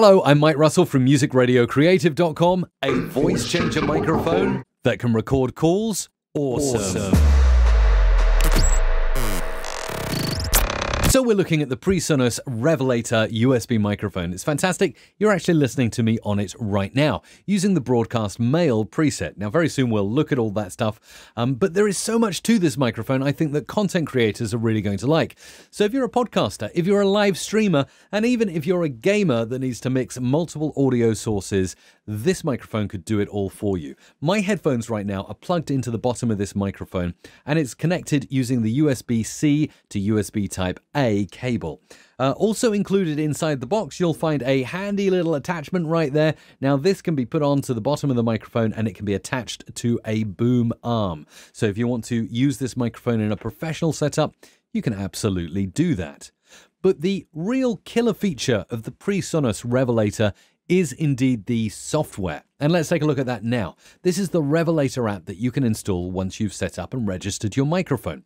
Hello, I'm Mike Russell from musicradiocreative.com, a voice changer microphone that can record calls. Awesome. So we're looking at the PreSonus Revelator USB microphone. It's fantastic. You're actually listening to me on it right now using the broadcast mail preset. Now, very soon we'll look at all that stuff, but there is so much to this microphone I think that content creators are really going to like. So if you're a podcaster, if you're a live streamer, and even if you're a gamer that needs to mix multiple audio sources, this microphone could do it all for you. My headphones right now are plugged into the bottom of this microphone, and it's connected using the USB-C to USB Type-A cable. Also included inside the box, you'll find a handy little attachment right there. Now, this can be put onto the bottom of the microphone and it can be attached to a boom arm. So if you want to use this microphone in a professional setup, you can absolutely do that. But the real killer feature of the PreSonus Revelator is indeed the software. And let's take a look at that now. This is the Revelator app that you can install once you've set up and registered your microphone.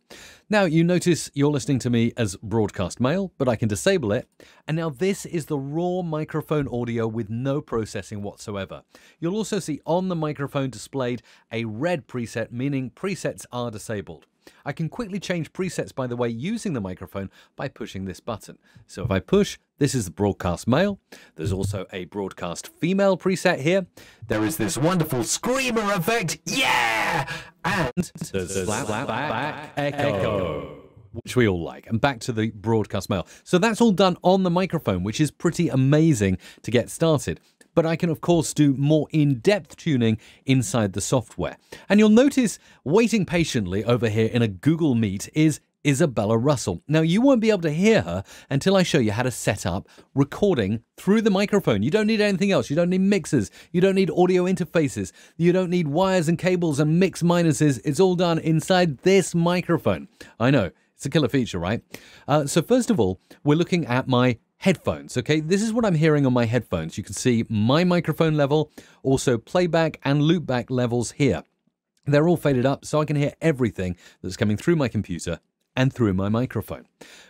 Now, you notice you're listening to me as broadcast mail, but I can disable it. And now this is the raw microphone audio with no processing whatsoever. You'll also see on the microphone displayed a red preset, meaning presets are disabled. I can quickly change presets, by the way, using the microphone by pushing this button. So if I push, this is the broadcast male. There's also a broadcast female preset here. There is this wonderful screamer effect, yeah! And the slapback echo, which we all like. And back to the broadcast male. So that's all done on the microphone, which is pretty amazing to get started. But I can, of course, do more in-depth tuning inside the software. And you'll notice waiting patiently over here in a Google Meet is Isabella Russell. Now, you won't be able to hear her until I show you how to set up recording through the microphone. You don't need anything else. You don't need mixers. You don't need audio interfaces. You don't need wires and cables and mix minuses. It's all done inside this microphone. I know, it's a killer feature, right? So first of all, we're looking at my headphones. Okay, this is what I'm hearing on my headphones. You can see my microphone level, also playback and loopback levels here. They're all faded up so I can hear everything that's coming through my computer and through my microphone.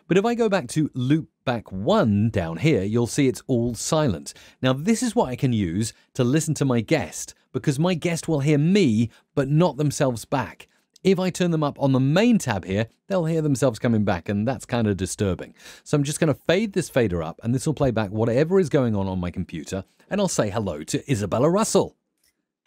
But if I go back to loopback 1 down here, you'll see it's all silent. Now, this is what I can use to listen to my guest, because my guest will hear me but not themselves back. If I turn them up on the main tab here, they'll hear themselves coming back, and that's kind of disturbing. So I'm just going to fade this fader up, and this will play back whatever is going on my computer, and I'll say hello to Isabella Russell.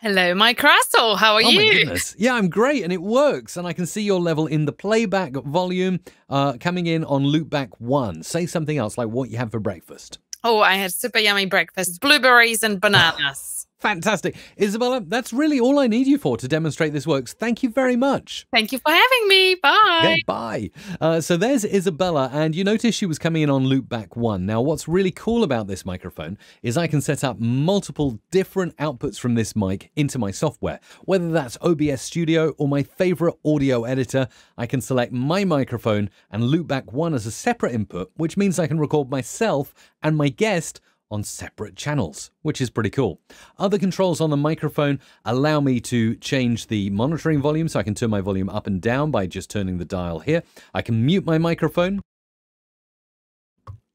Hello, Mike Russell. How are you? Oh my goodness. Yeah, I'm great, and it works, and I can see your level in the playback volume coming in on loopback 1. Say something else, like what you had for breakfast. Oh, I had super yummy breakfast, blueberries and bananas. Fantastic. Isabella, that's really all I need you for to demonstrate this works. Thank you very much. Thank you for having me. Bye. Yeah, bye. So there's Isabella, and you notice she was coming in on loopback 1. Now, what's really cool about this microphone is I can set up multiple different outputs from this mic into my software. Whether that's OBS Studio or my favorite audio editor, I can select my microphone and loopback 1 as a separate input, which means I can record myself and my guest on separate channels, which is pretty cool. Other controls on the microphone allow me to change the monitoring volume, so I can turn my volume up and down by just turning the dial here. I can mute my microphone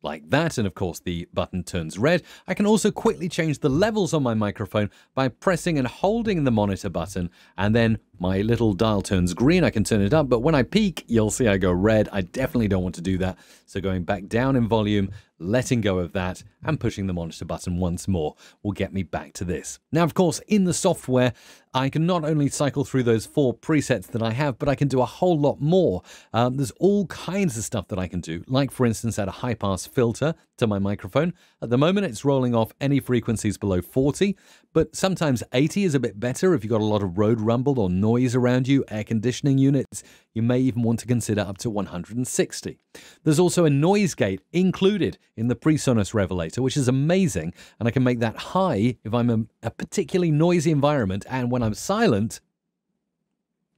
like that, and of course the button turns red. I can also quickly change the levels on my microphone by pressing and holding the monitor button, and then my little dial turns green. I can turn it up, but when I peak, you'll see I go red. I definitely don't want to do that. So going back down in volume, letting go of that, and pushing the monitor button once more will get me back to this. Now, of course, in the software, I can not only cycle through those 4 presets that I have, but I can do a whole lot more. There's all kinds of stuff that I can do, like, for instance, add a high-pass filter to my microphone. At the moment, it's rolling off any frequencies below 40, but sometimes 80 is a bit better if you've got a lot of road rumble or noise around you, air conditioning units. You may even want to consider up to 160. There's also a noise gate included in the PreSonus Revelator, which is amazing, and I can make that high if I'm in a particularly noisy environment, and when I'm silent,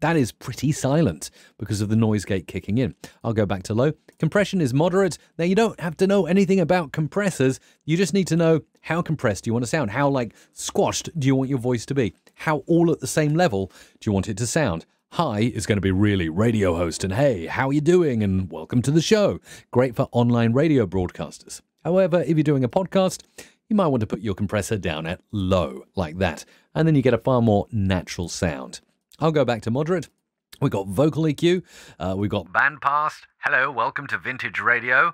that is pretty silent because of the noise gate kicking in. I'll go back to low. Compression is moderate. Now, you don't have to know anything about compressors. You just need to know how compressed do you want to sound? How, like, squashed do you want your voice to be? How all at the same level do you want it to sound? High is going to be really radio host and hey, how are you doing? And welcome to the show. Great for online radio broadcasters. However, if you're doing a podcast, you might want to put your compressor down at low, like that, and then you get a far more natural sound. I'll go back to moderate. We've got vocal EQ, we've got band pass, hello, welcome to vintage radio,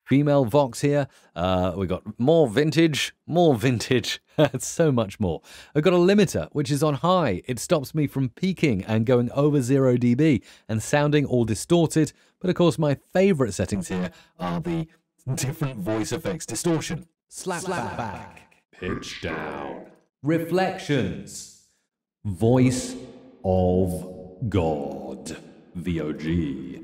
female vox here, we've got more vintage, it's so much more. I've got a limiter, which is on high. It stops me from peaking and going over 0 dB and sounding all distorted, but of course my favorite settings here are the different voice effects: distortion, slap back, pitch down, reflections, voice of God, VOG.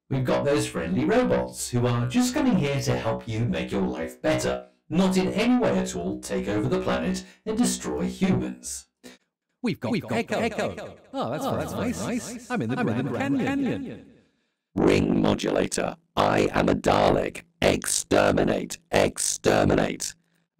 We've got those friendly robots who are just coming here to help you make your life better, not in any way at all take over the planet and destroy humans. We've got Echo. Oh, that's nice. I'm in the Grand Canyon. Ring modulator. I am a Dalek. Exterminate.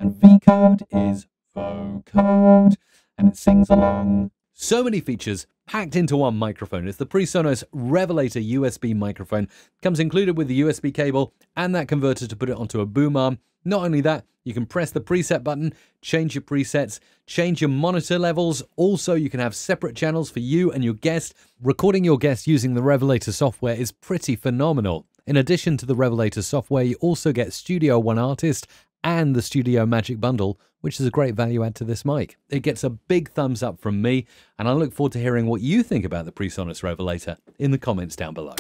And V code is vocode, and it sings along. So many features packed into one microphone. It's the PreSonus Revelator USB microphone. Comes included with the USB cable and that converter to put it onto a boom arm. Not only that, you can press the preset button, change your presets, change your monitor levels. Also, you can have separate channels for you and your guest. Recording your guest using the Revelator software is pretty phenomenal. In addition to the Revelator software, you also get Studio One Artist and the Studio Magic Bundle, which is a great value add to this mic. It gets a big thumbs up from me, and I look forward to hearing what you think about the PreSonus Revelator in the comments down below.